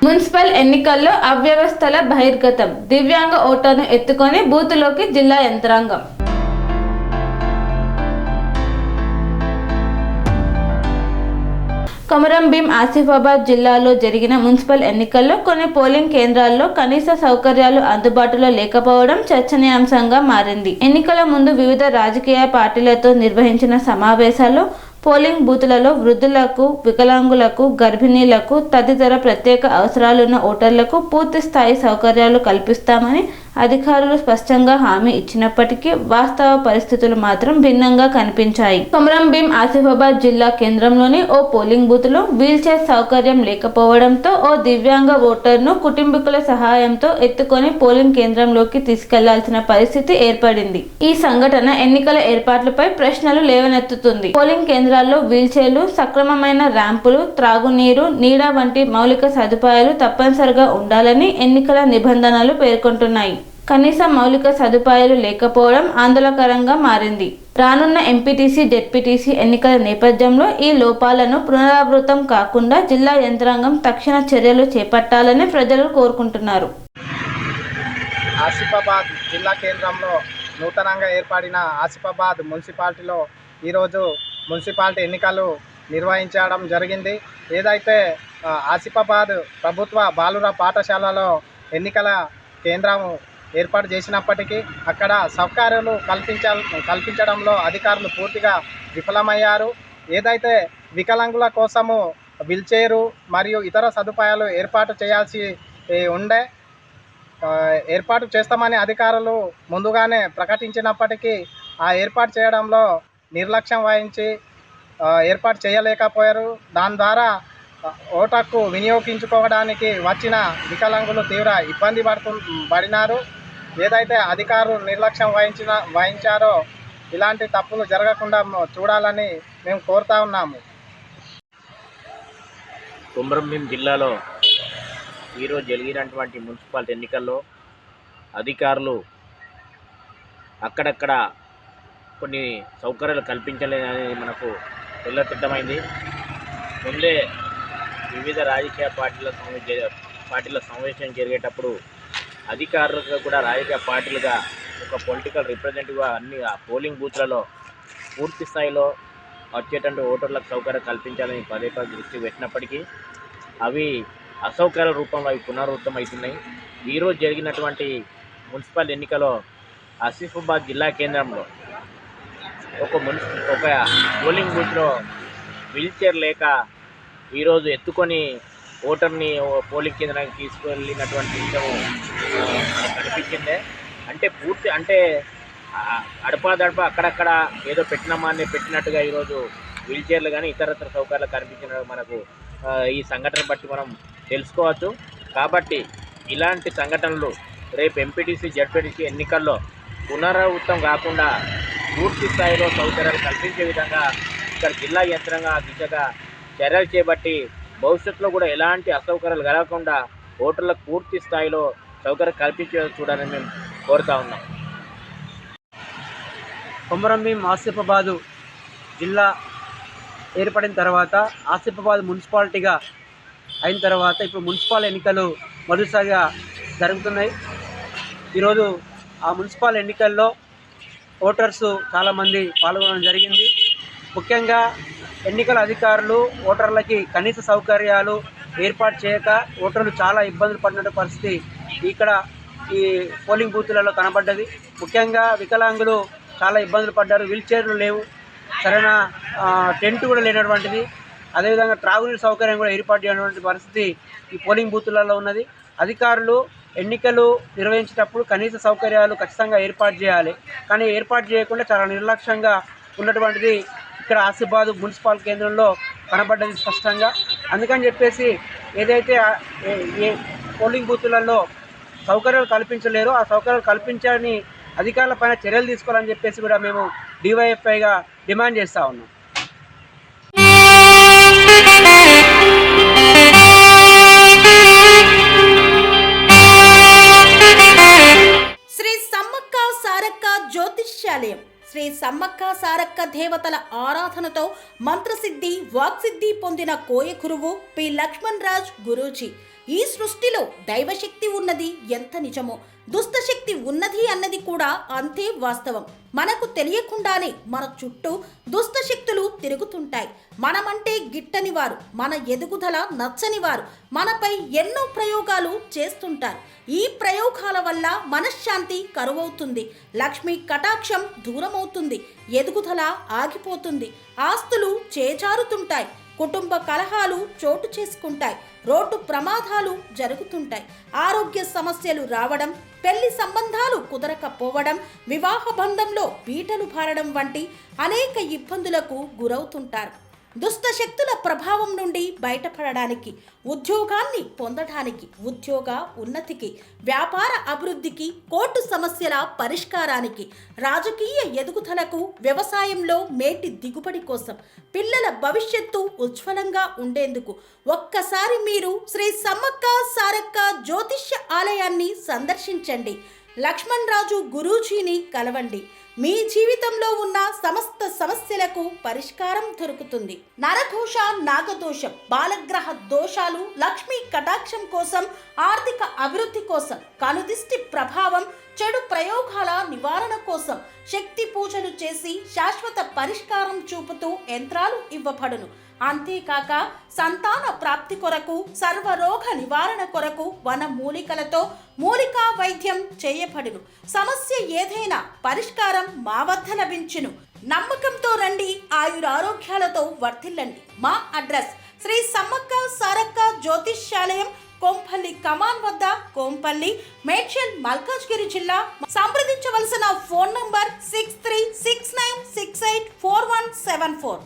Municipal ఎన్నికల్లో అవ్యవస్థల బహిర్గతం, దివ్యాంగ ఓటర్ను ఎత్తుకొని బూతులోకి జిల్లా యంత్రాంగం. కొమరం భీం ఆసిఫాబాద్ జిల్లాలో జరిగిన మున్సిపల్ ఎన్నికల్లో కొన్ని పోలింగ్ కేంద్రాల్లో కనీస సౌకర్యాలు అందుబాటులో లేకపోవడం చర్చనీయాంశంగా మారింది. ఎన్నికల ముందు వివిధ రాజకీయ పార్టీలతో నిర్వహించిన సమావేశాల్లో పోలింగ్ బూతులలో వృద్ధులకు, వికలాంగులకు, గర్భిణీలకు తదితర ప్రత్యేక అవసరాలున్న ఓటర్లకు పూర్తి స్థాయి సౌకర్యాలు కల్పిస్తామని అధికారులు స్పష్టంగా హామీ ఇచ్చినప్పటికీ వాస్తవ పరిస్థితులు మాత్రం భిన్నంగా కనిపించాయి. కొమరం భీం ఆసిఫాబాద్ జిల్లా కేంద్రంలోని ఓ పోలింగ్ బూత్లో వీల్చైర్ సౌకర్యం లేకపోవడంతో ఓ దివ్యాంగ ఓటర్ను కుటుంబీకుల సహాయంతో ఎత్తుకొని పోలింగ్ కేంద్రంలోకి తీసుకెళ్లాల్సిన పరిస్థితి ఏర్పడింది. ఈ సంఘటన ఎన్నికల ఏర్పాట్లపై ప్రశ్నలు లేవనెత్తుతుంది. పోలింగ్ కేంద్రాల్లో వీల్చైర్లు, సక్రమమైన ర్యాంపులు, త్రాగునీరు, నీడ వంటి మౌలిక సదుపాయాలు తప్పనిసరిగా ఉండాలని ఎన్నికల నిబంధనలు పేర్కొంటున్నాయి. కనీస మౌలిక సదుపాయాలు లేకపోవడం ఆందోళనకరంగా మారింది. రానున్న ఎంపీటీసీ, జెడ్పీటీసీ ఎన్నికల నేపథ్యంలో ఈ లోపాలను పునరావృతం కాకుండా జిల్లా యంత్రాంగం తక్షణ చర్యలు చేపట్టాలని ప్రజలు కోరుకుంటున్నారు. ఆసిఫాబాద్ జిల్లా కేంద్రంలో నూతనంగా ఏర్పడిన ఆసిఫాబాద్ మున్సిపాలిటీలో ఈరోజు మున్సిపాలిటీ ఎన్నికలు నిర్వహించడం జరిగింది. ఏదైతే ఆసిఫాబాద్ ప్రభుత్వ బాలుర పాఠశాలలో ఎన్నికల కేంద్రం ఏర్పాటు చేసినప్పటికీ అక్కడ సౌకర్యాలు కల్పించడంలో అధికారులు పూర్తిగా విఫలమయ్యారు. ఏదైతే వికలాంగుల కోసము వీల్చైరు మరియు ఇతర సదుపాయాలు ఏర్పాటు చేయాల్సి ఉండే ఏర్పాటు చేస్తామని అధికారులు ముందుగానే ప్రకటించినప్పటికీ ఆ ఏర్పాటు చేయడంలో నిర్లక్ష్యం వహించి ఏర్పాటు చేయలేకపోయారు. దాని ద్వారా ఓటకు వినియోగించుకోవడానికి వచ్చిన వికలాంగులు తీవ్ర ఇబ్బంది పడినారు. ఏదైతే అధికారులు నిర్లక్ష్యం వహించారో ఇలాంటి తప్పులు జరగకుండా చూడాలని మేము కోరుతా ఉన్నాము. కొమరం భీం జిల్లాలో ఈరోజు జరిగినటువంటి మున్సిపాలిటీ ఎన్నికల్లో అధికారులు అక్కడక్కడ కొన్ని సౌకర్యాలు కల్పించలేదని మనకు తెల్లతిట్టమైంది. ముందే వివిధ రాజకీయ పార్టీల సమావేశం జరిగేటప్పుడు అధికారులుగా కూడా రాజకీయ పార్టీలుగా ఒక పొలిటికల్ రిప్రజెంటేటివ్గా అన్ని పోలింగ్ బూత్లలో పూర్తి స్థాయిలో వచ్చేటువంటి ఓటర్లకు సౌకర్యం కల్పించాలని పదే దృష్టి పెట్టినప్పటికీ అవి అసౌకర్యాల రూపంలో అవి పునరావృతం అవుతున్నాయి. ఈరోజు జరిగినటువంటి మున్సిపల్ ఎన్నికలో ఆసిఫాబాద్ జిల్లా కేంద్రంలో ఒక పోలింగ్ బూత్లో వీల్చైర్ లేక ఈరోజు ఎత్తుకొని ఓటర్ని పోలింగ్ కేంద్రానికి తీసుకువెళ్ళినటువంటి విషయం కనిపించిందే. అంటే అడపా అక్కడక్కడ ఏదో పెట్టినట్టుగా ఈరోజు వీల్చైర్లు కానీ ఇతరత్ర సౌకర్యాలు కనిపించిన మనకు ఈ సంఘటన బట్టి మనం తెలుసుకోవచ్చు. కాబట్టి ఇలాంటి సంఘటనలు రేపు ఎంపీటీసీ, జెడ్పీటీసీ ఎన్నికల్లో పునరావృతం కాకుండా పూర్తి స్థాయిలో సౌకర్యాలు కల్పించే విధంగా ఇక్కడ జిల్లా యంత్రాంగ దిశగా చర్యలు చేపట్టి భవిష్యత్తులో కూడా ఎలాంటి అసౌకర్యాలు కలగకుండా ఓటర్లకు పూర్తి స్థాయిలో సౌకర్యం కల్పించే చూడాలని మేము కోరుతా ఉన్నాం. కొమరం భీం ఆసిఫాబాదు జిల్లా ఏర్పడిన తర్వాత ఆసిఫాబాద్ మున్సిపాలిటీగా అయిన తర్వాత ఇప్పుడు మున్సిపల్ ఎన్నికలు మొదటిసారిగా జరుగుతున్నాయి. ఈరోజు ఆ మున్సిపల్ ఎన్నికల్లో ఓటర్సు చాలామంది పాల్గొనడం జరిగింది. ముఖ్యంగా ఎన్నికల అధికారులు ఓటర్లకి కనీస సౌకర్యాలు ఏర్పాటు చేయక ఓటర్లు చాలా ఇబ్బందులు పడిన పరిస్థితి ఇక్కడ ఈ పోలింగ్ బూతులలో కనబడ్డది. ముఖ్యంగా వికలాంగులు చాలా ఇబ్బందులు పడ్డారు. వీల్చైర్లు లేవు, సరైన టెంట్ కూడా లేనటువంటిది. అదేవిధంగా త్రాగునీరు సౌకర్యం కూడా ఏర్పాటు చేయనటువంటి పరిస్థితి ఈ పోలింగ్ బూతులలో ఉన్నది. అధికారులు ఎన్నికలు నిర్వహించేటప్పుడు కనీస సౌకర్యాలు ఖచ్చితంగా ఏర్పాటు చేయాలి, కానీ ఏర్పాటు చేయకుండా చాలా నిర్లక్ష్యంగా ఉన్నటువంటిది ఇక్కడ ఆసిఫాబాద్ మున్సిపల్ కేంద్రంలో కనబడ్డది స్పష్టంగా. అందుకని చెప్పేసి ఏదైతే ఏ పోలింగ్ బూతులలో సౌకర్యాలు కల్పించలేరో ఆ సౌకర్యాలు కల్పించని అధికారులపైన చర్యలు తీసుకోవాలని చెప్పేసి కూడా మేము డివైఎఫ్ఐగా డిమాండ్ చేస్తూ ఉన్నాం. శ్రీ సమ్మక్క సారక్క జ్యోతిష్యాలయం శ్రీ సమ్మక్క సారక్క దేవతల ఆరాధనతో మంత్రసిద్ధి వాక్సిద్ధి పొందిన కోయ గురువు పి లక్ష్మణ్ రాజ్ గురూజీ ఈ సృష్టిలో దైవశక్తి ఉన్నది ఎంత నిజమో, దుష్టశక్తి ఉన్నది అన్నది కూడా అంతే వాస్తవం. మనకు తెలియకుండానే మన చుట్టూ దుష్టశక్తులు తిరుగుతుంటాయి. మనమంటే గిట్టని వారు, మన ఎదుగుదల నచ్చని వారు మనపై ఎన్నో ప్రయోగాలు చేస్తుంటారు. ఈ ప్రయోగాల వల్ల మనశ్శాంతి కరువవుతుంది, లక్ష్మీ కటాక్షం దూరమవుతుంది, ఎదుగుదల ఆగిపోతుంది, ఆస్తులు చేజారుతుంటాయి, కుటుంబ కలహాలు చోటు చేసుకుంటాయి, రోడ్డు ప్రమాదాలు జరుగుతుంటాయి, ఆరోగ్య సమస్యలు రావడం, పెళ్లి సంబంధాలు కుదరకపోవడం, వివాహ బంధంలో బీటలు భారడం వంటి అనేక ఇబ్బందులకు గురవుతుంటారు. దుష్ట శక్తుల ప్రభావం నుండి బయటపడడానికి, ఉద్యోగాన్ని పొందడానికి, ఉద్యోగ ఉన్నతికి, వ్యాపార అభివృద్ధికి, కోర్టు సమస్యల పరిష్కారానికి, రాజకీయ ఎదుగుదలకు, వ్యవసాయంలో మేటి దిగుబడి కోసం, పిల్లల భవిష్యత్తు ఉజ్వలంగా ఉండేందుకు ఒక్కసారి మీరు శ్రీ సమ్మక్క సారక్క జ్యోతిష్య ఆలయాన్ని సందర్శించండి. లక్ష్మణ్ రాజు గురూజీని కలవండి. మీ జీవితంలో ఉన్న సమస్త సమస్యలకు పరిష్కారం దొరుకుతుంది. నరఘోష, నాగదోషం, బాలగ్రహ దోషాలు, లక్ష్మీ కటాక్షం కోసం, ఆర్థిక అభివృద్ధి కోసం, కనుదిష్టి ప్రభావం, చెడు ప్రయోగాల నివారణ కోసం శక్తి పూజలు చేసి శాశ్వత పరిష్కారం చూపుతూ యంత్రాలు ఇవ్వబడును. అంతేకాక సంతాన ప్రాప్తి కొరకు, సర్వరోగ నివారణ కొరకు వన మూలికలతో మూలికా వైద్యం చేయబడును. సమస్య ఏదైనా పరిష్కారం మా వద్ద లభించును. నమ్మకంతో రండి, ఆయురారోగ్యాలతో వర్ధిల్లండి. మా అడ్రస్ శ్రీ సమ్మక్క సారక్క జ్యోతిష్యాలయం, కోంపల్లి కమాన్ వద్ద, కోంపల్లి, మేడ్చల్, మల్కాజ్గిరి జిల్లా. సంప్రదించవలసిన ఫోన్ నంబర్ 6369684174.